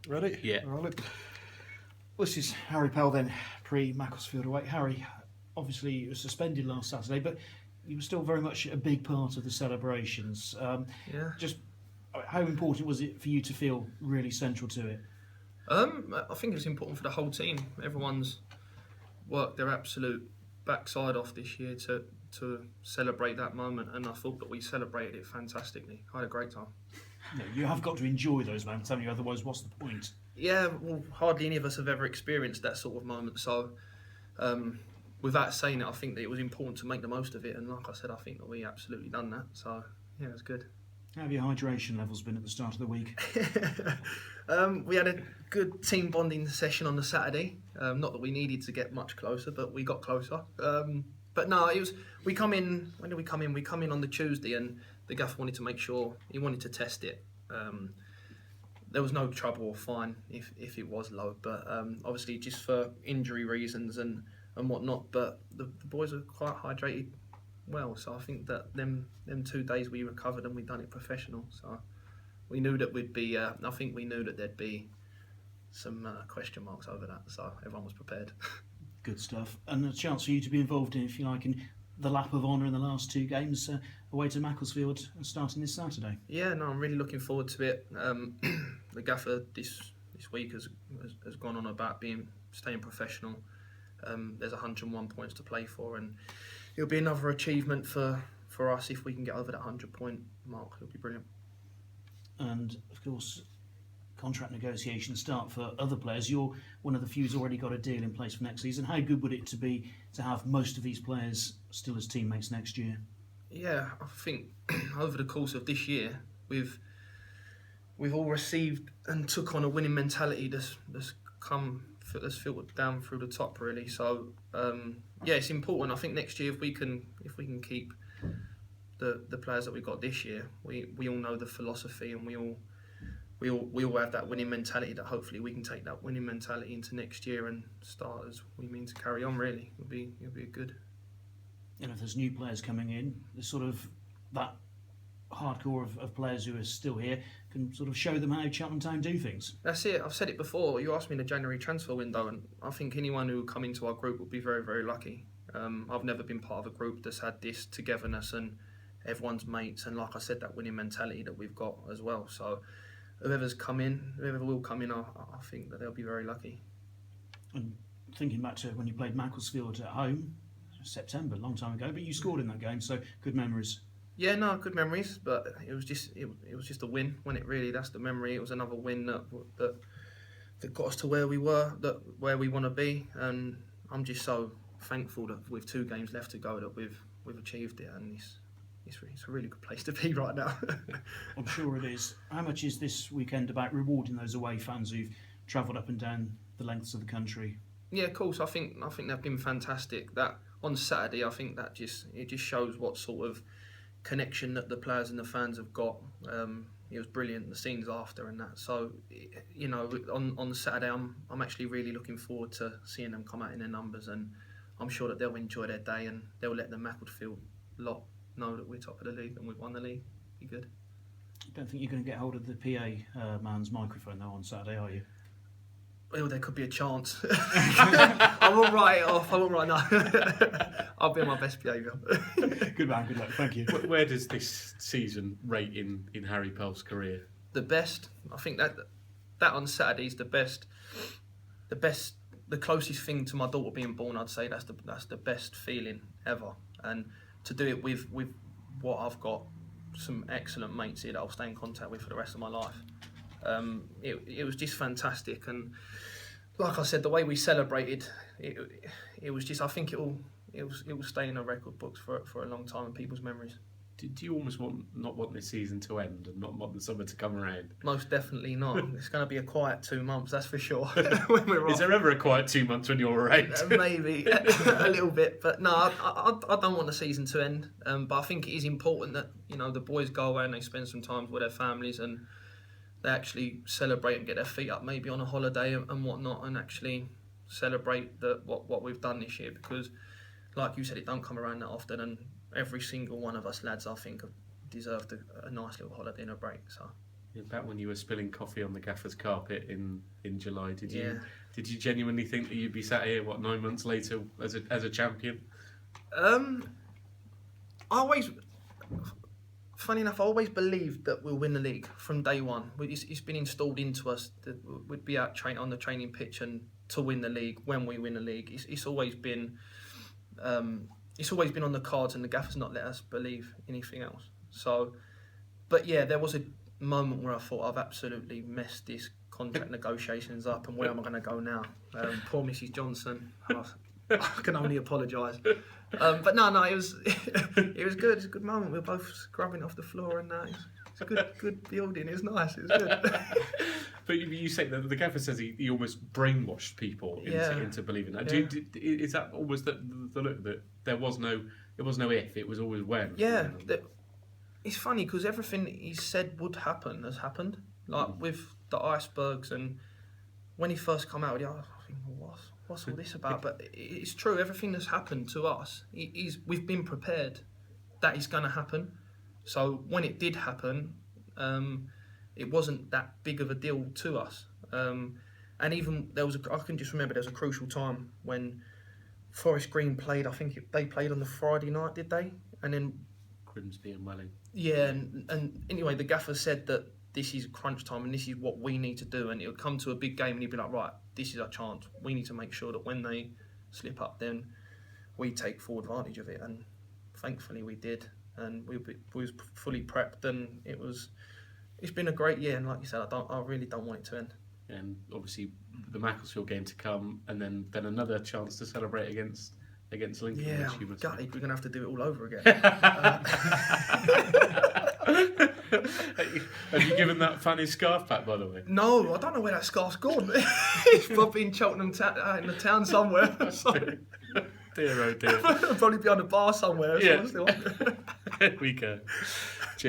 Ready? Yeah. Rolling. Well, this is Harry Pell then, pre-Macclesfield away. Harry, obviously you were suspended last Saturday, but you were still very much a big part of the celebrations. Yeah. Just how important was it for you to feel really central to it? I think it's important for the whole team. Everyone's worked their absolute backside off this year to celebrate that moment, and I thought that we celebrated it fantastically. I had a great time. No, you have got to enjoy those moments, haven't you? Otherwise, what's the point? Yeah, well, hardly any of us have ever experienced that sort of moment. So, without saying it, I think that it was important to make the most of it. And like I said, I think that we absolutely done that. So, yeah, it was good. How have your hydration levels been at the start of the week? We had a good team bonding session on the Saturday. Not that we needed to get much closer, but we got closer. But no, it was. We come in. When did we come in? We come in on the Tuesday, and the gaffer wanted to make sure he wanted to test it. There was no trouble or fine if it was low, but obviously just for injury reasons and whatnot. But the boys are quite hydrated well, so I think that them 2 days we recovered and we done it professional. So we knew that we'd be. I think we knew that there'd be some question marks over that, so everyone was prepared. Good stuff. And a chance for you to be involved in, if you like, in the lap of honour in the last two games away to Macclesfield starting this Saturday. Yeah, no, I'm really looking forward to it. The gaffer this week has gone on about staying professional. There's 101 points to play for, and it'll be another achievement for us if we can get over that 100-point mark. It'll be brilliant. And of course, contract negotiations start for other players. You're one of the few who's already got a deal in place for next season. How good would it be to have most of these players still as teammates next year? Yeah, I think over the course of this year, we've all received and took on a winning mentality that's filtered down through the top, really. So yeah, it's important. I think next year if we can keep the players that we got this year, we all know the philosophy, and we all have that winning mentality, that hopefully we can take that winning mentality into next year and start as we mean to carry on. Really, it'll be good. And if there's new players coming in, there's sort of that hardcore of players who are still here can sort of show them how Cheltenham Town do things. That's it. I've said it before. You asked me in the January transfer window, and I think anyone who will come into our group will be very, very lucky. I've never been part of a group that's had this togetherness and everyone's mates, and like I said, that winning mentality that we've got as well. So whoever will come in, I think that they'll be very lucky. And thinking back to when you played Macclesfield at home, September, a long time ago, but you scored in that game, so good memories. Yeah, no, good memories, but it was just a win, wasn't it? Really, that's the memory. It was another win that got us to where we were, where we want to be, and I'm just so thankful that with 2 games left to go that we've achieved it, and it's a really good place to be right now. I'm sure it is. How much is this weekend about rewarding those away fans who've travelled up and down the lengths of the country? Yeah, of course. I think they've been fantastic. That on Saturday, I think that just shows what sort of connection that the players and the fans have got. It was brilliant, the scenes after and that. So, you know, on Saturday, I'm actually really looking forward to seeing them come out in their numbers, and I'm sure that they'll enjoy their day and they'll let the Macclesfield lot know that we're top of the league and we've won the league. Be good. I don't think you're going to get hold of the PA man's microphone though on Saturday, are you? Well, there could be a chance. I won't write it off. I won't write no. I'll be on my best behaviour. Good man, good luck. Thank you. Where does this season rate in Harry Pell's career? The best. I think that on Saturday is the best. The closest thing to my daughter being born, I'd say that's the best feeling ever. And to do it with what I've got, some excellent mates here that I'll stay in contact with for the rest of my life. It was just fantastic, and like I said, the way we celebrated, it was just. I think it will stay in the record books for a long time in people's memories. Do you almost not want this season to end and not want the summer to come around? Most definitely not. It's going to be a quiet 2 months, that's for sure. When we're Is there ever a quiet 2 months when you're around? Maybe a little bit, but no, I don't want the season to end. But I think it is important that, you know, the boys go away and they spend some time with their families and they actually celebrate and get their feet up, maybe on a holiday and whatnot, and actually celebrate what we've done this year, because, like you said, it don't come around that often, and every single one of us lads, I think, have deserved a nice little holiday and a break. So Back when you were spilling coffee on the gaffer's carpet in July, did Yeah. you genuinely think that you'd be sat here 9 months later as a champion? I always, funny enough, I always believed that we'll win the league from day one. It's been installed into us that we'd be out on the training pitch and to win the league when we win the league. It's always been on the cards, and the gaffer's not let us believe anything else. So, but yeah, there was a moment where I thought I've absolutely messed this contract negotiations up, and where am I going to go now? Poor Mrs. Johnson. I can only apologise. But no, it was it was good. It's a good moment. We were both scrubbing off the floor, and it's a good building. It's nice. It's good. But you say that the gaffer says he almost brainwashed people into believing that. Yeah. Is that almost the look that there was no if, it was always when? Yeah. It's funny because everything he said would happen has happened. Like with the icebergs, and when he first come out, I think, well, what's all this about? But it's true. Everything that's happened to us, we've been prepared that it's going to happen. So when it did happen, it wasn't that big of a deal to us. And even I can just remember there was a crucial time when Forest Green played. I think they played on the Friday night, did they? And then Grimsby and Welling. yeah, and anyway, the gaffer said that this is crunch time and this is what we need to do, and it would come to a big game and he'd be like, right, this is our chance. We need to make sure that when they slip up, then we take full advantage of it. And thankfully we did, and we was fully prepped, and it's been a great year. And like you said, I really don't want it to end. And obviously the Macclesfield game to come, and then another chance to celebrate against Lincoln. Yeah, which you must gutted. We're gonna have to do it all over again. Have you given that fan his scarf back, by the way? No, I don't know where that scarf's gone. It's probably in Cheltenham, in the town somewhere. So, Dear, oh dear. probably be on a bar somewhere. Yeah. So There we go.